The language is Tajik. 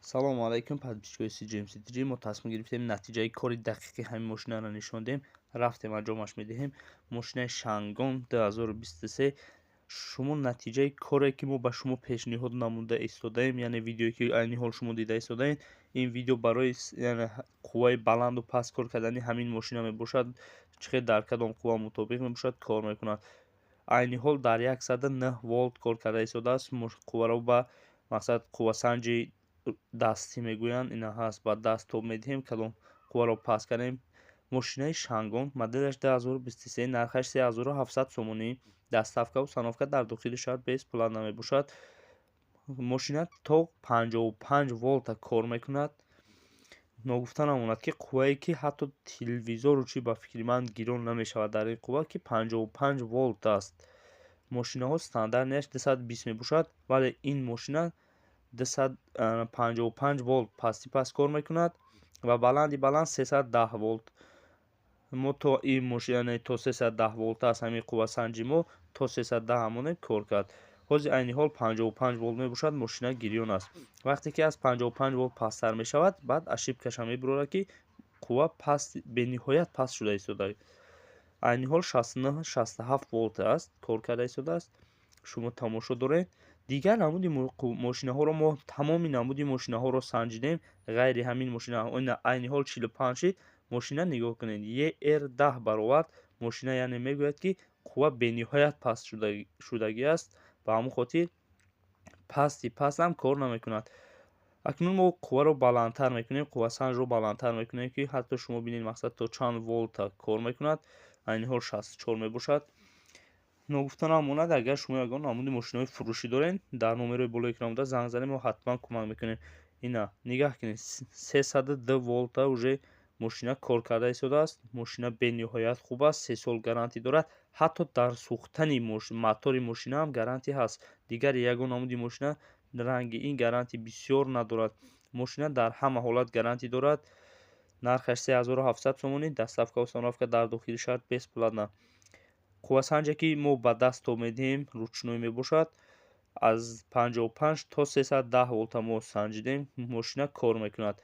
салому алайкум, подписчикои CGMC3. мо тасмим гирифтем натиҷаи кори дақиқи ҳамин мошинаро нишон диҳем. рафтем анҷомаш медиҳем. Мошинаи Шангон 2023. шумо натиҷаи коре ки мо ба шумо пешниҳод намуда истодаем, яъне видеое ки айни ҳол шумо дида истодаед, ин видео барои қувваи баланду паст кор кардани ҳамин мошина мебошад. чӣ қадр дар кадом қувва мутобиқ мебошад кор мекунад. айни ҳол дар 109 волт кор карда истодааст. қувваро ба мақсад қуввасанҷи дастӣ мегӯянд, ина ҳаст. ба даст тоб медиҳем, кадом қувваро паст кардем. мошинаи Шангон моделаш 2023, нархаш 3700 сомонӣ. дастафка ва установка дар дохили шаҳр бесплатна мебошад. мошина то 55 волта кор мекунад. ногуфта намонад ки қуввае ки ҳатто телевизору чи ба фикри ман гирон намешавад дар ин қувва ки 55 волт аст. мошинаҳо стандартнаш 220 мебошад, вале ин мошина 255 волт пасти паст кор мекунад ва баланди баланд 310 волт. мо то ин мошина то 310 волт аст, ҳамин қуввасанҷи мо то 310 ҳамоне кор кард. ҳозир айни ҳол 55 волт мебошад. мошина гирён аст. вақте ки аз 55 волт пасттар мешавад, баъд ошибкаша мебурорад ки қувва паст бениҳоят паст шуда истодааст. айни ҳол 69-67 волт аст, кор карда истодааст. шумо тамошо доред. дигар намуди мошинаҳоро мо тамоми намуди мошинаҳоро санҷидем, ғайри ҳамин мошина айни ҳол 45 мошина нигоҳ кунед, ER10 баровард. мошина яъне мегӯяд ки қувва бениҳоят паст шудагӣ аст, ба ҳамон хотир пасти пастам кор намекунад. акнун мо қувваро баландтар мекунем, қуввасанҷро баландтар мекунем ки ҳатто шумо бинед мақсад то чанд волта кор мекунад. айни ҳол 64 мебошад. ногуфта намонад, агар шумо ягон намуди мошинаҳои фурӯшӣ доред, дар номерои болои ки намуда занг занем, мо ҳатман кӯмак мекунем. ина нигаҳ кунед, 302 волта уже мошина кор карда истодааст. мошина бениҳоят хуб аст, 3 сол гарантӣ дорад. ҳатто дар сӯхтани мотори мошина ҳам гарантӣ ҳаст. дигари ягон намуди мошина ранги ин гарантӣ бисёр надорад. мошина дар ҳама ҳолат гарантӣ дорад. нархаш 3700 сомонӣ. дастафка ва установка дар дохили шаҳр бесплатна. қуввасанҷе ки мо ба даст тоб медиҳем ручной мебошад. аз 55 то 310 волта мо санҷидем, мошина кор мекунад.